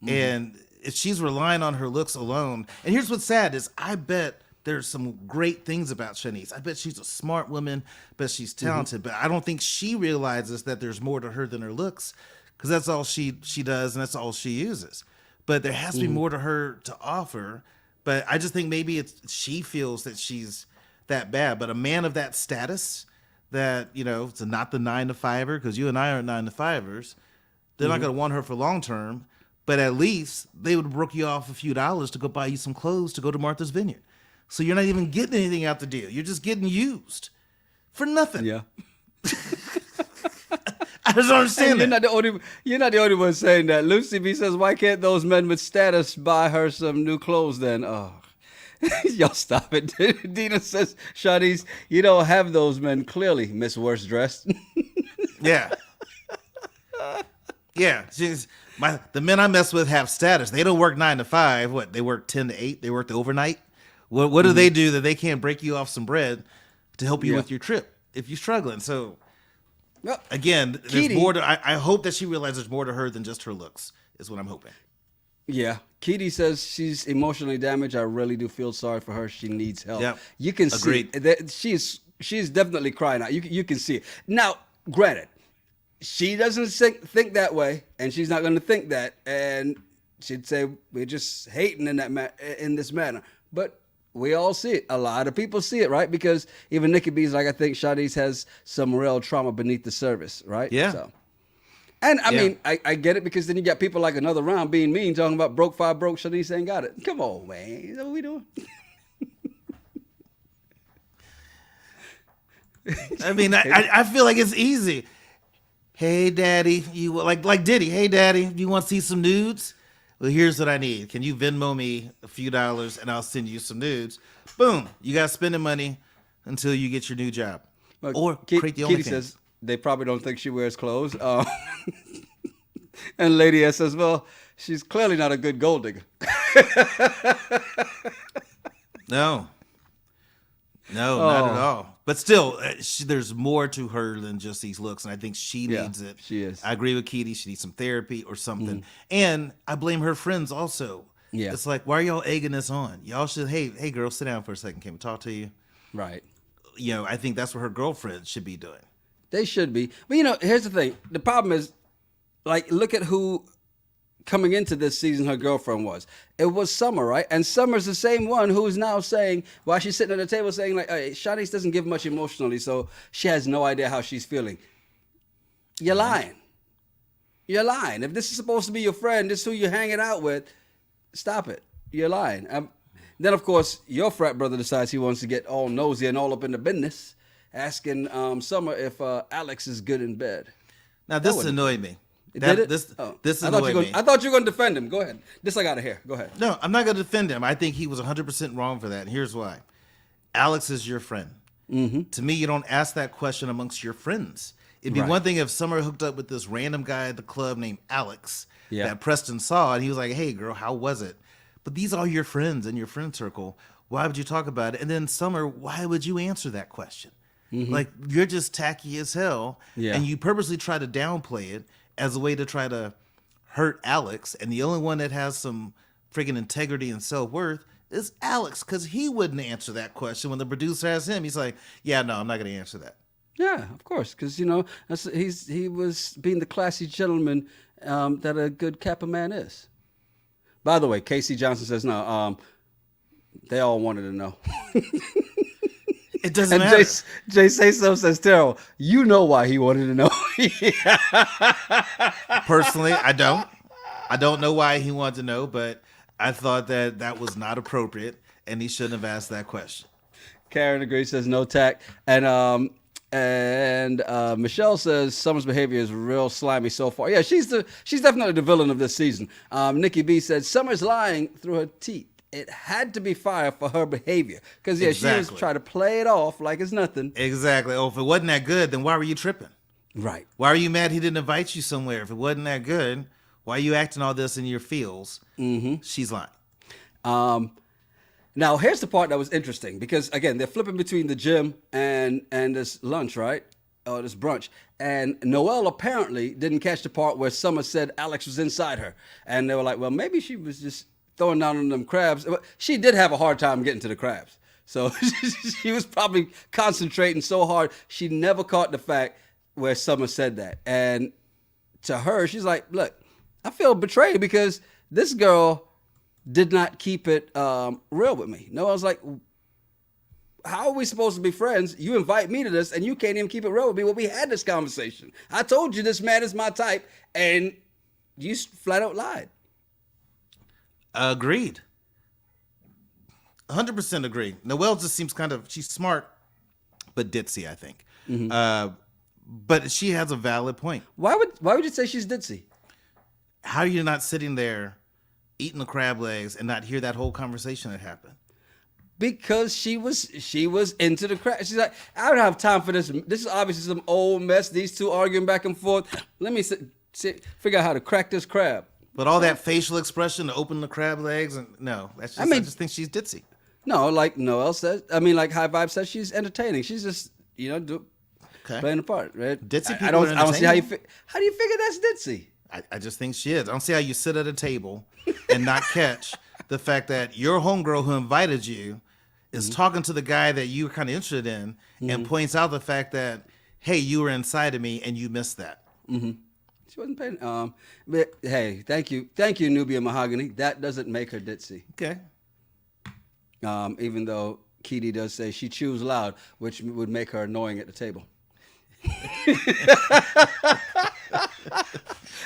And if she's relying on her looks alone, and here's what's sad is I bet there's some great things about Shanice. I bet she's a smart woman, but she's talented, but I don't think she realizes that there's more to her than her looks, because that's all she does and that's all she uses. But there has to be more to her to offer. But I just think maybe she feels that she's that bad. But a man of that status, that, it's not the 9-to-5er, because you and I aren't 9-to-5ers, they're not going to want her for long term. But at least they would broke you off a few dollars to go buy you some clothes to go to Martha's Vineyard. So you're not even getting anything out the deal. You're just getting used for nothing. Yeah. I just don't understand that. You're not the only one saying that. Lucy B says, why can't those men with status buy her some new clothes then? Oh, y'all stop it. Dina says, Shanice, you don't have those men clearly, Miss Worst Dressed. Yeah. Yeah. The men I mess with have status. They don't work 9 to 5. What? They work 10 to 8. They work the overnight. What do they do that they can't break you off some bread to help you with your trip if you're struggling? So Well, again, there's Keedy- more to. I hope that she realizes there's more to her than just her looks. Is what I'm hoping. Yeah. Keedy says she's emotionally damaged. I really do feel sorry for her. She needs help. Yep. You can Agreed. see that she's definitely crying out. You can see it. Now, granted, she doesn't think that way, and she's not going to think that, and she'd say we're just hating in this manner. But we all see it. A lot of people see it, right? Because even Nikki B's like, I think Shawty's has some real trauma beneath the surface, right? Yeah. So. And I mean, I get it, because then you got people like Another Round being mean, talking about broke 5 broke, Shanice ain't got it. Come on, man. Is that what we doing? I mean, I feel like it's easy. Hey, daddy, you like Diddy. Hey, daddy, you want to see some nudes? Well, here's what I need. Can you Venmo me a few dollars and I'll send you some nudes? Boom. You got spending money until you get your new job. Well, Or create the Kitty OnlyFans. says they probably don't think she wears clothes. And Lady S says, well, she's clearly not a good gold digger. No, not at all. But still, there's more to her than just these looks, and I think she needs it. she is. I agree with Keedy. She needs some therapy or something. And I blame her friends also. Yeah. It's like, why are y'all egging this on? Y'all should, hey, girl, sit down for a second. Can we talk to you? Right. You know, I think that's what her girlfriend should be doing. They should be. But, here's the thing. The problem is, like, look at who coming into this season her girlfriend was. It was Summer, right? And Summer's the same one who's now saying, while she's sitting at the table saying, like, hey, Shawty doesn't give much emotionally, so she has no idea how she's feeling. You're lying. You're lying. If this is supposed to be your friend, this is who you're hanging out with, stop it. You're lying. Then, of course, your frat brother decides he wants to get all nosy and all up in the business, asking Summer if Alex is good in bed. Now, this annoyed me. Did it? This I annoyed me. I thought you were going to defend him. Go ahead. This I got to hear. Go ahead. No, I'm not going to defend him. I think he was 100% wrong for that. And here's why. Alex is your friend. Mm-hmm. To me, you don't ask that question amongst your friends. It'd be one thing if Summer hooked up with this random guy at the club named Alex that Preston saw, and he was like, hey, girl, how was it? But these are your friends in your friend circle. Why would you talk about it? And then Summer, why would you answer that question? Mm-hmm. Like, you're just tacky as hell, and you purposely try to downplay it as a way to try to hurt Alex. And the only one that has some friggin' integrity and self-worth is Alex, because he wouldn't answer that question when the producer asked him. He's like, yeah, no, I'm not going to answer that. Yeah, of course, because he was being the classy gentleman that a good Kappa man is. By the way, Casey Johnson says no. They all wanted to know. It doesn't And matter. Jay Say So says, Terrell, you know why he wanted to know. Personally, I don't. I don't know why he wanted to know, but I thought that was not appropriate, and he shouldn't have asked that question. Karen agrees, says no tact. And Michelle says Summer's behavior is real slimy so far. Yeah, she's definitely the villain of this season. Nikki B said Summer's lying through her teeth. It had to be fire for her behavior. Because, she was trying to play it off like it's nothing. Exactly. Oh, if it wasn't that good, then why were you tripping? Right. Why are you mad he didn't invite you somewhere? If it wasn't that good, why are you acting all this in your feels? Mm-hmm. She's lying. Now, here's the part that was interesting. Because, again, they're flipping between the gym and this lunch, right? Or this brunch. And Noelle apparently didn't catch the part where Summer said Alex was inside her. And they were like, well, maybe she was just throwing down on them crabs. She did have a hard time getting to the crabs. So she was probably concentrating so hard, she never caught the fact where Summer said that. And to her, she's like, look, I feel betrayed because this girl did not keep it real with me. No, I was like, how are we supposed to be friends? You invite me to this and you can't even keep it real with me. Well, we had this conversation. I told you this man is my type and you flat out lied. Agreed. 100% agree. Noelle just seems she's smart, but ditzy, I think. Mm-hmm. But she has a valid point. Why would you say she's ditzy? How are you not sitting there eating the crab legs and not hear that whole conversation that happened? Because she was into the crab. She's like, I don't have time for this. This is obviously some old mess. These two arguing back and forth. Let me figure out how to crack this crab. But all that facial expression to open the crab legs, and no, I just think she's ditzy. No, like Noel says. I mean, like High Vibe says, she's entertaining. She's just playing the part, right? Ditzy I people don't. are I don't see how you. entertaining. How do you figure that's ditzy? I just think she is. I don't see how you sit at a table and not catch the fact that your homegirl who invited you is talking to the guy that you were kind of interested in and points out the fact that, hey, you were inside of me and you missed that. She wasn't paying. But hey, thank you, Nubia Mahogany. That doesn't make her ditzy. Okay. Even though Keedy does say she chews loud, which would make her annoying at the table.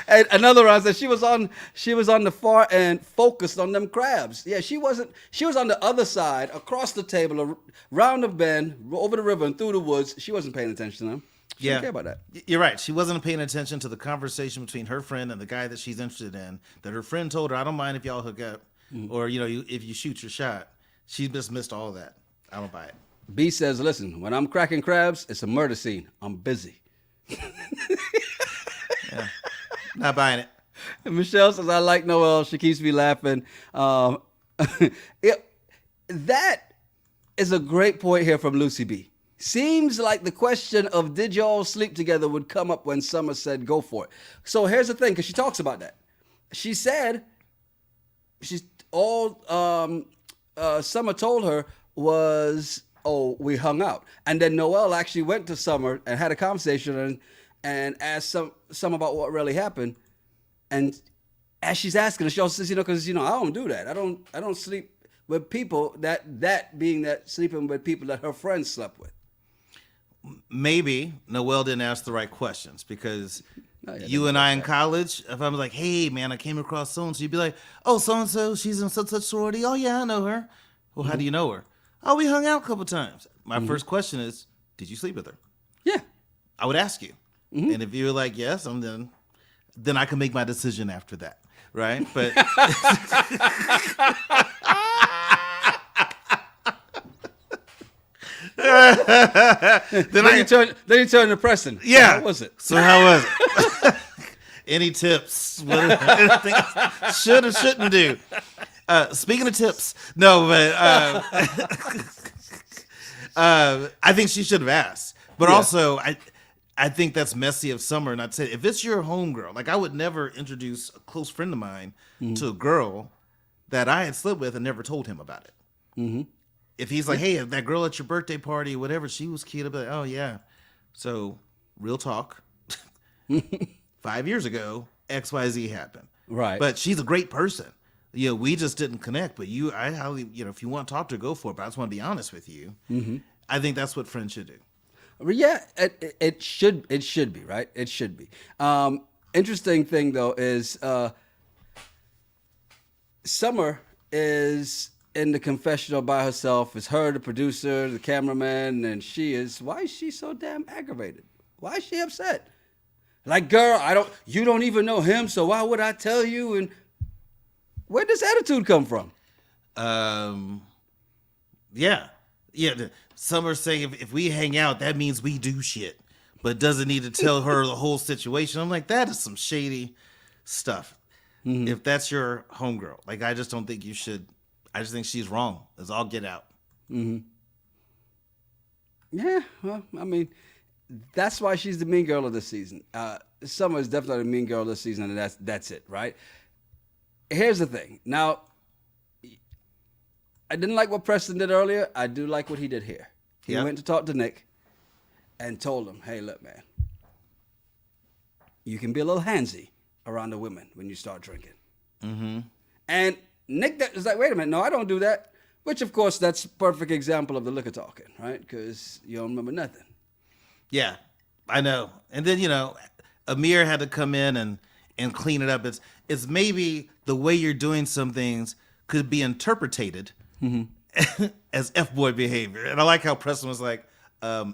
And another one said she was on the far end, focused on them crabs. Yeah, she wasn't. She was on the other side, across the table, around the bend, over the river and through the woods. She wasn't paying attention to them. She didn't care about that. You're right. She wasn't paying attention to the conversation between her friend and the guy that she's interested in. That her friend told her, "I don't mind if y'all hook up, or if you shoot your shot." She just missed all of that. I don't buy it. B says, "Listen, when I'm cracking crabs, it's a murder scene. I'm busy." Yeah. Not buying it. And Michelle says, "I like Noelle. She keeps me laughing." That is a great point here from Lucy B. Seems like the question of did y'all sleep together would come up when Summer said go for it. So here's the thing, because she talks about that. She said Summer told her was, oh, we hung out. And then Noelle actually went to Summer and had a conversation and asked some about what really happened. And as she's asking her, she also says, because I don't do that. I don't sleep with people that being that sleeping with people that her friends slept with. Maybe Noelle didn't ask the right questions, because you and I in college, if I was like, hey man, I came across so-and-so, you'd be like, oh, so-and-so, she's in such sorority. Oh yeah, I know her. Well, how do you know her? Oh, we hung out a couple times. My first question is, did you sleep with her? Yeah. I would ask you. And if you were like, yes, then I can make my decision after that. Right? But then you turn to Preston. Yeah. How was it? So how was it? Any tips? Anything should or shouldn't do? Speaking of tips, no, but I think she should have asked. But also, I think that's messy of Summer not to say. If it's your homegirl, like I would never introduce a close friend of mine to a girl that I had slept with and never told him about it. Mm-hmm. If he's like, hey, that girl at your birthday party, whatever, she was cute. I'd be like, oh yeah. So, real talk. 5 years ago, XYZ happened. Right. But she's a great person. We just didn't connect. But I highly, if you want to talk to her, go for it. But I just want to be honest with you. Mm-hmm. I think that's what friends should do. Yeah, it should be, right? It should be. Interesting thing though is Summer is in the confessional by herself. It's her, the producer, the cameraman, and why is she so damn aggravated? Why is she upset? Like, girl, you don't even know him, so why would I tell you? And where'd this attitude come from? Yeah. Summer saying if we hang out, that means we do shit, but doesn't need to tell her the whole situation. I'm like, that is some shady stuff. Mm-hmm. If that's your homegirl, like, I just don't think you should. I just think she's wrong. Let's all get out. Mm-hmm. Yeah, well, I mean, that's why she's the mean girl of this season. Summer is definitely the mean girl of this season, and that's it, right? Here's the thing. Now, I didn't like what Preston did earlier. I do like what he did here. He went to talk to Nick and told him, hey, look, man, you can be a little handsy around the women when you start drinking. Mm-hmm. And Nick is like, wait a minute, no, I don't do that. Which, of course, that's a perfect example of the liquor talking, right? Because you don't remember nothing. Yeah, I know. And then, Amir had to come in and clean it up. It's maybe the way you're doing some things could be interpreted as F-boy behavior. And I like how Preston was like,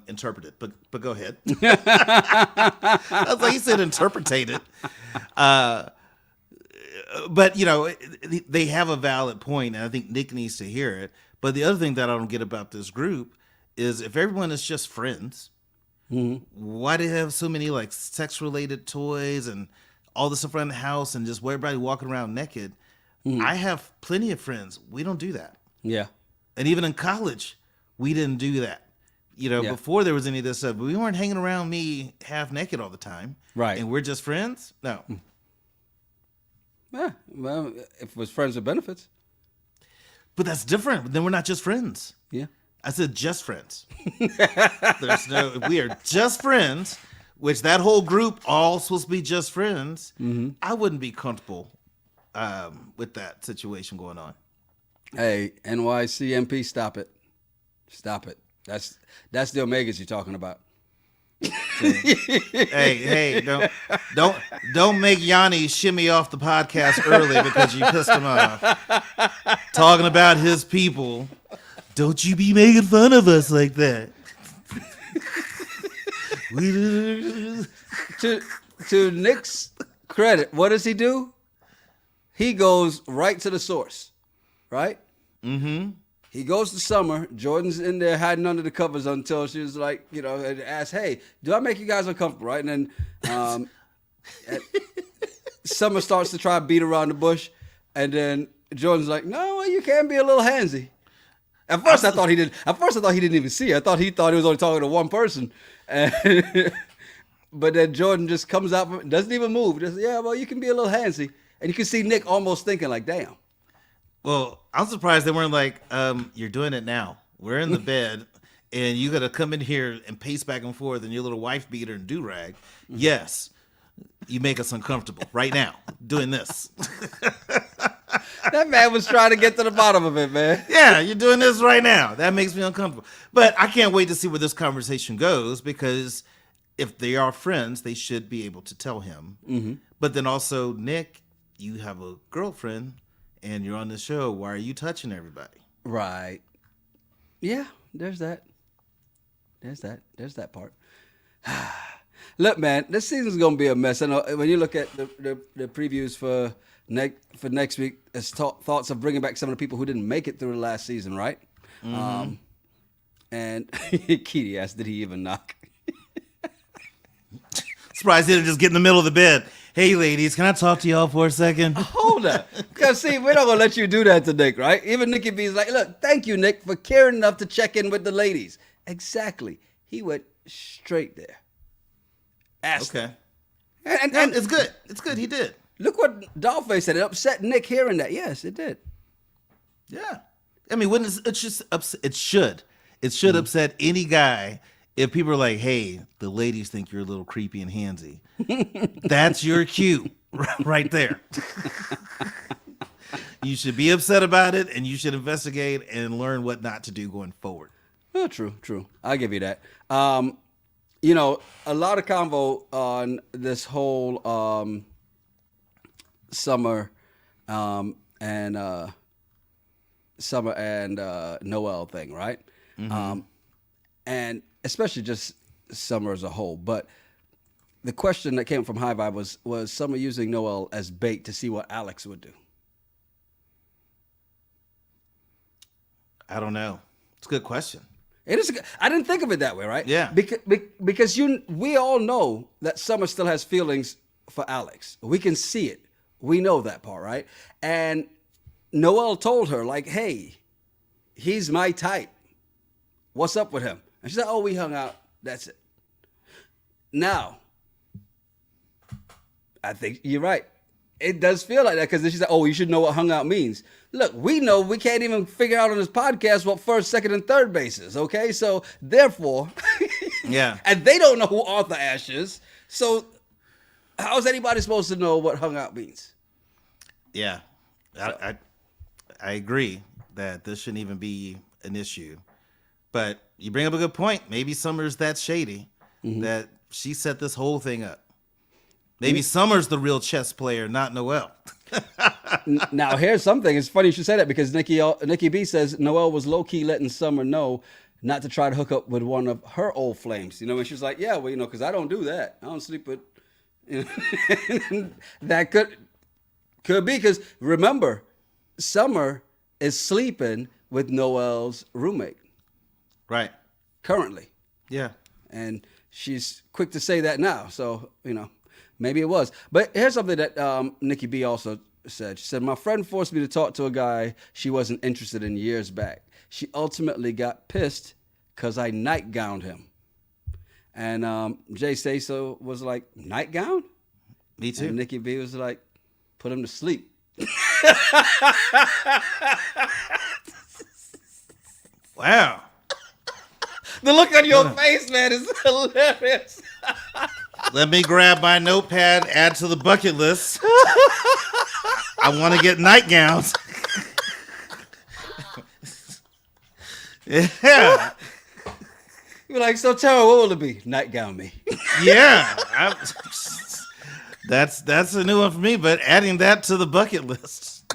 interpreted, but go ahead. I was like, he said interpreted. But, they have a valid point, and I think Nick needs to hear it. But the other thing that I don't get about this group is if everyone is just friends, why do they have so many, like, sex-related toys and all this stuff around the house and just everybody walking around naked? I have plenty of friends. We don't do that. Yeah. And even in college, we didn't do that. Before there was any of this stuff, we weren't hanging around me half naked all the time. Right. And we're just friends? No. Yeah, well, if it was friends with benefits. But that's different. Then we're not just friends. Yeah. I said just friends. We are just friends, which that whole group all supposed to be just friends. Mm-hmm. I wouldn't be comfortable with that situation going on. Hey, NYCMP, stop it. Stop it. That's the Omegas you're talking about. hey, don't make Yanni shimmy off the podcast early because you pissed him off. Talking about his people. Don't you be making fun of us like that. To Nick's credit, what does he do? He goes right to the source, right? Mm-hmm. He goes to Summer. Jordan's in there hiding under the covers until she was like, and asked, hey, do I make you guys uncomfortable, right? And then Summer starts to try to beat around the bush. And then Jordan's like, no, you can be a little handsy. At first, I thought he did. At first, I thought he didn't even see it. He thought he was only talking to one person. But then Jordan just comes out, doesn't even move. Just, yeah, well, you can be a little handsy. And you can see Nick almost thinking like, damn. Well, I'm surprised they weren't like, you're doing it now. We're in the bed, and you got to come in here and pace back and forth in your little wife beater and do-rag. Mm-hmm. Yes, you make us uncomfortable right now doing this. That man was trying to get to the bottom of it, man. Yeah, you're doing this right now. That makes me uncomfortable. But I can't wait to see where this conversation goes, because if they are friends, they should be able to tell him. Mm-hmm. But then also, Nick, you have a girlfriend. And you're on the show. Why are you touching everybody? Right. Yeah, there's that. There's that part. Look, man, this season's gonna be a mess. I know when you look at the previews for next week, it's thoughts of bringing back some of the people who didn't make it through the last season, right? Mm-hmm. And Keedy asked, "Did he even knock?" Surprised he didn't just get in the middle of the bed. Hey, ladies, can I talk to y'all for a second? Hold up. Because, see, we're not going to let you do that to Nick, right? Even Nikki B's like, look, thank you, Nick, for caring enough to check in with the ladies. Exactly. He went straight there. Asked okay. And it's good. It's good. He did. Look what Dollface said. It upset Nick hearing that. Yes, it did. Yeah. I mean, when it should mm-hmm. upset any guy. If people are like, hey, the ladies think you're a little creepy and handsy, that's your cue right there. You should be upset about it, and you should investigate and learn what not to do going forward. Oh, true. I'll give you that. A lot of convo on this whole Summer and Noel thing, right? Mm-hmm. And especially just Summer as a whole. But the question that came from High Vibe was Summer using Noel as bait to see what Alex would do? I don't know. It's a good question. It is. I didn't think of it that way, right? Yeah. Because we all know that Summer still has feelings for Alex. We can see it. We know that part, right? And Noel told her, like, hey, he's my type. What's up with him? And she said, oh, we hung out. That's it. Now, I think you're right. It does feel like that because then she said, oh, you should know what hung out means. Look, we know we can't even figure out on this podcast what first, second, and third base is, okay? So, therefore, yeah. And they don't know who Arthur Ashe is. So, how is anybody supposed to know what hung out means? Yeah. I agree that this shouldn't even be an issue. But you bring up a good point. Maybe Summer's that shady mm-hmm. that she set this whole thing up. Maybe Summer's the real chess player, not Noel. Now, here's something. It's funny you should say that because Nikki B says Noel was low-key letting Summer know not to try to hook up with one of her old flames. And she's like, yeah, well, because I don't do that. I don't sleep with... That could be because, remember, Summer is sleeping with Noel's roommate. Right. Currently. Yeah. And she's quick to say that now. So, maybe it was. But here's something that Nikki B also said. She said, my friend forced me to talk to a guy she wasn't interested in years back. She ultimately got pissed because I nightgowned him. And Jay Say-So was like, nightgown? Me too. And Nikki B was like, put him to sleep. Wow. The look on your face, man, is hilarious. Let me grab my notepad, add to the bucket list. I want to get nightgowns. Yeah. You're like, so Tara, what will it be? Nightgown me. Yeah. That's a new one for me, but adding that to the bucket list.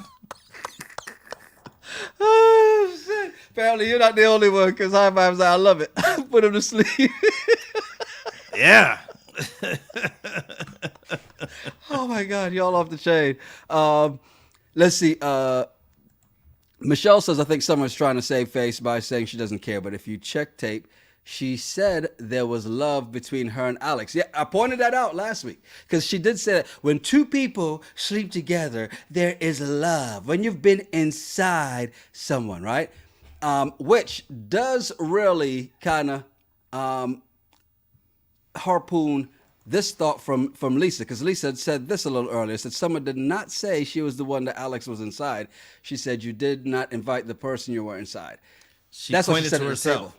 Oh, shit. Apparently, you're not the only one, because High Vibes, I love it. Put him to sleep. Yeah. Oh, my God. Y'all off the chain. Let's see. Michelle says, I think someone's trying to save face by saying she doesn't care. But if you check tape, she said there was love between her and Alex. Yeah, I pointed that out last week because she did say that when two people sleep together, there is love. When you've been inside someone, right? Which does really kind of harpoon this thought from Lisa, because Lisa had said this a little earlier. Said someone did not say she was the one that Alex was inside. She said you did not invite the person you were inside. That's what she said to herself.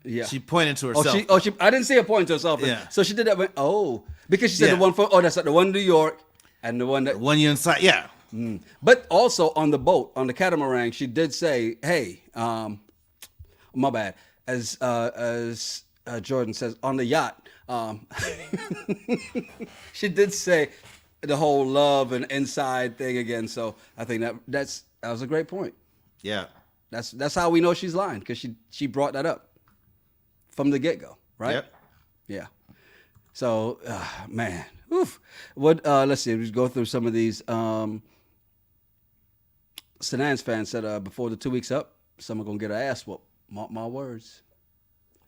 Yeah, she pointed to herself. I didn't see her point to herself. Yeah. So she did that. Because she said the one from. Oh, that's like the one in New York and the one that. One you inside. Yeah. But also on the boat, on the catamaran, she did say, "Hey, my bad." As Jordan says, on the yacht. She did say the whole love and inside thing again. So I think that was a great point. Yeah. That's how we know she's lying, because she brought that up from the get-go, right? Yep. Yeah. So, man, oof. What? Let's see. Let's go through some of these. Sanans fan said before the 2 weeks up, someone gonna get her ass whooped. Mark my words.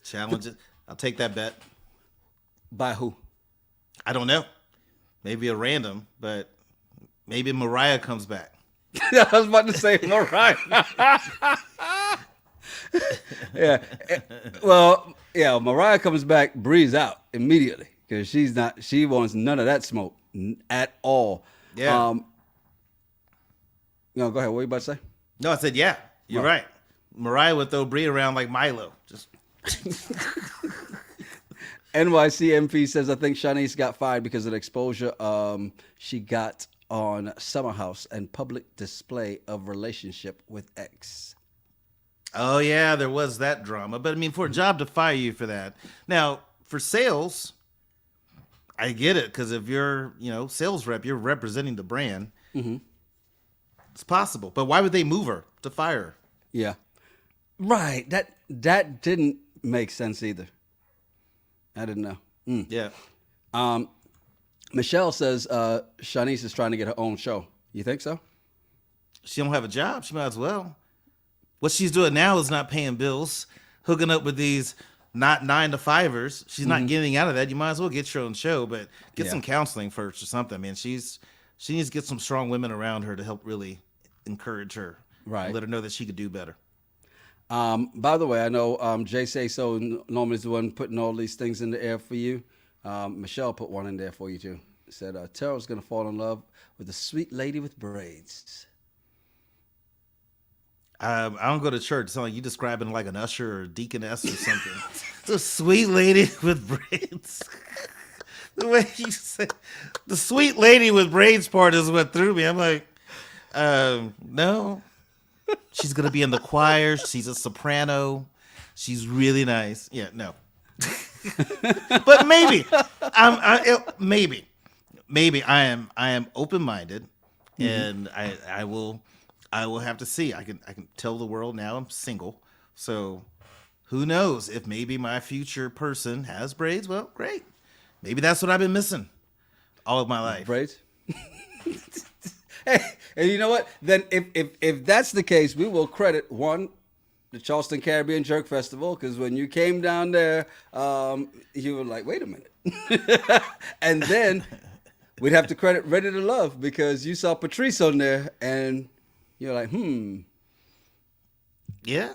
Challenge it. I'll take that bet. By who? I don't know. Maybe a random, but maybe Mariah comes back. I was about to say Mariah. Yeah. Well, yeah, Mariah comes back, Bree's out immediately, because she wants none of that smoke at all. Yeah. No, go ahead. What were you about to say? No, I said, yeah, you're right. Mariah would throw Bree around like Milo. Just NYCMP says, I think Shanice got fired because of the exposure she got on Summer House and public display of relationship with ex. Oh, yeah, there was that drama. But, I mean, for a job to fire you for that. Now, for sales, I get it. Because if you're, sales rep, you're representing the brand. Mm-hmm. It's possible. But why would they move her to fire her? Yeah. Right. That didn't make sense either. I didn't know. Yeah. Michelle says Shanice is trying to get her own show. You think so? She don't have a job. She might as well. What she's doing now is not paying bills, hooking up with these not 9-to-5ers. She's not getting out of that. You might as well get your own show, but get some counseling first or something. I mean, she needs to get some strong women around her to help really encourage her. Right. And let her know that she could do better. By the way, I know Jay Say-So normally is the one putting all these things in the air for you. Michelle put one in there for you too. Said Terrell's gonna fall in love with a sweet lady with braids. I don't go to church. It's like you describing like an usher or a deaconess or something. The sweet lady with braids. The way you said the sweet lady with braids part is what threw me. I'm like, no. She's going to be in the choir. She's a soprano. She's really nice. Yeah, no. But maybe. Maybe I am open-minded, and I will have to see. I can tell the world now I'm single. So who knows if maybe my future person has braids? Well, great. Maybe that's what I've been missing all of my life. Braids? Hey, and you know what? Then if that's the case, we will credit the Charleston Caribbean Jerk Festival, because when you came down there, you were like, wait a minute. And then we'd have to credit Ready to Love because you saw Patrice on there and you're like, Yeah,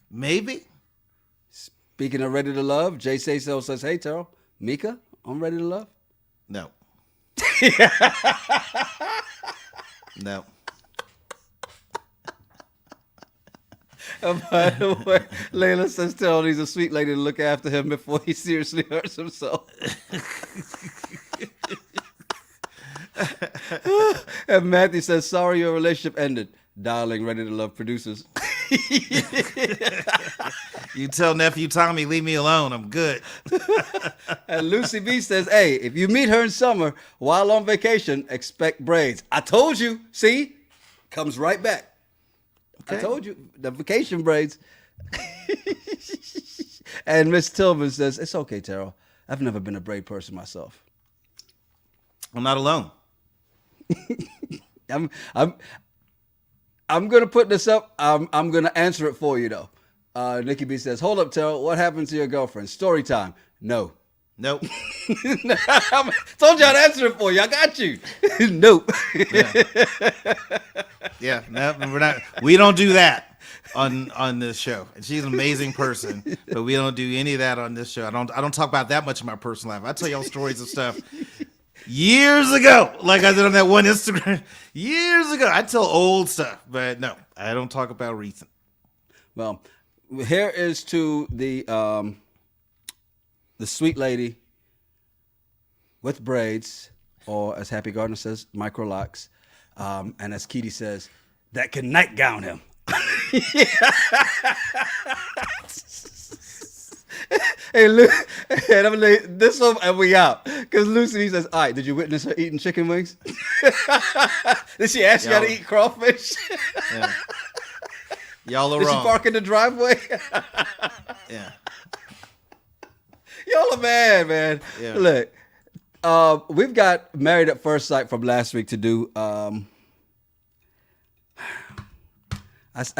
maybe. Speaking of Ready to Love, Jay Say So says, hey, Terrell, Mika, I'm Ready to Love. No. No. By the way, Layla says Terrell needs a sweet lady to look after him before he seriously hurts himself. And Matthew says, sorry your relationship ended. Dialing Ready to Love producers. You tell nephew Tommy, leave me alone. I'm good. And Lucy B says, hey, if you meet her in summer while on vacation, expect braids. I told you. See? Comes right back. Okay. I told you. The vacation braids. And Miss Tillman says, it's okay, Terrell. I've never been a braid person myself. I'm not alone. I'm gonna put this up. I'm gonna answer it for you though. Nikki B says, hold up, Terrell. What happened to your girlfriend? Story time. No. Nope. Told you I'd answer it for you. I got you. Nope. Yeah. No, we don't do that on this show. And she's an amazing person, but we don't do any of that on this show. I don't talk about that much of my personal life. I tell y'all stories of stuff years ago, like I did on that one Instagram. Years ago, I tell old stuff, but no, I don't talk about recent. Well, here is to the sweet lady with braids, or as Happy Gardner says, micro locks, and as Keedy says, that can nightgown him. Hey, and I'm like, this one, and we out. Because Lucy says, all right, did you witness her eating chicken wings? Did she ask you how to eat crawfish? Yeah. Y'all are Did wrong. she park in the driveway? Yeah. Y'all are mad, man. Yeah. Look, we've got Married at First Sight from last week to do. I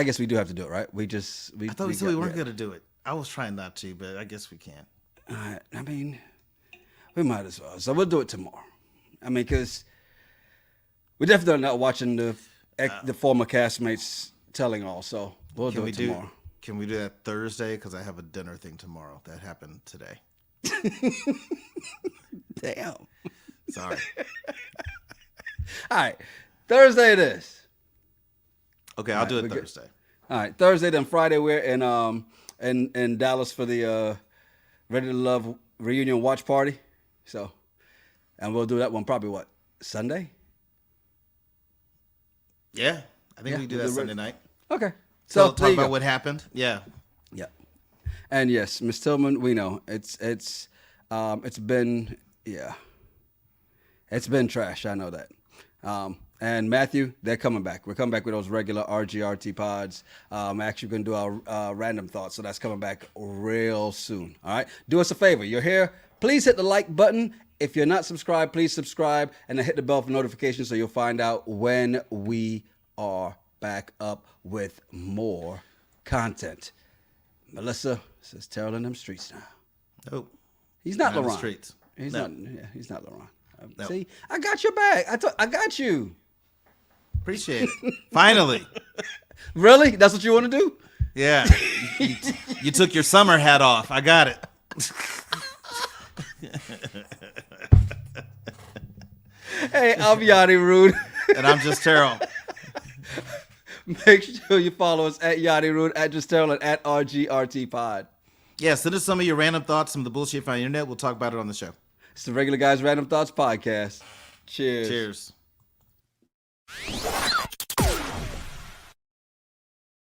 guess we do have to do it, right? I thought we said we weren't going to do it. I was trying not to, but I guess we can. I mean, we might as well. So we'll do it tomorrow. I mean, because we're definitely not watching the former castmates telling all, so we'll do it tomorrow. Can we do that Thursday? Because I have a dinner thing tomorrow that happened today. Damn. Sorry. All right. Thursday it is. Okay, I'll do it Thursday. All right. Thursday, then Friday we're in Dallas for the Ready to Love reunion watch party. So, and we'll do that one probably Sunday? Yeah. I think we do that Sunday night. Okay. So talk about what happened. Yeah. Yeah. And yes, Miss Tillman, we know it's been trash. I know that. And Matthew, they're coming back. We're coming back with those regular RGRT pods. Actually, we're going to do our random thoughts. So that's coming back real soon. All right. Do us a favor. You're here. Please hit the like button. If you're not subscribed, please subscribe and then hit the bell for notifications so you'll find out when we are back up with more content. Melissa says, Terrell in them streets now. Nope. He's not in the Laurent. streets. He's No. not. Yeah, he's not Laurent. No. See, I got your back. I got you. Appreciate it. Finally. Really? That's what you want to do? Yeah. You took your summer hat off. I got it. Hey, I'm Yachty Rude. And I'm just Terrell. Make sure you follow us at Yachty Rude, at Just Terrell, and at RGRT Pod. Yeah, send us some of your random thoughts, some of the bullshit you find on the internet. We'll talk about it on the show. It's the Regular Guys Random Thoughts Podcast. Cheers. Cheers.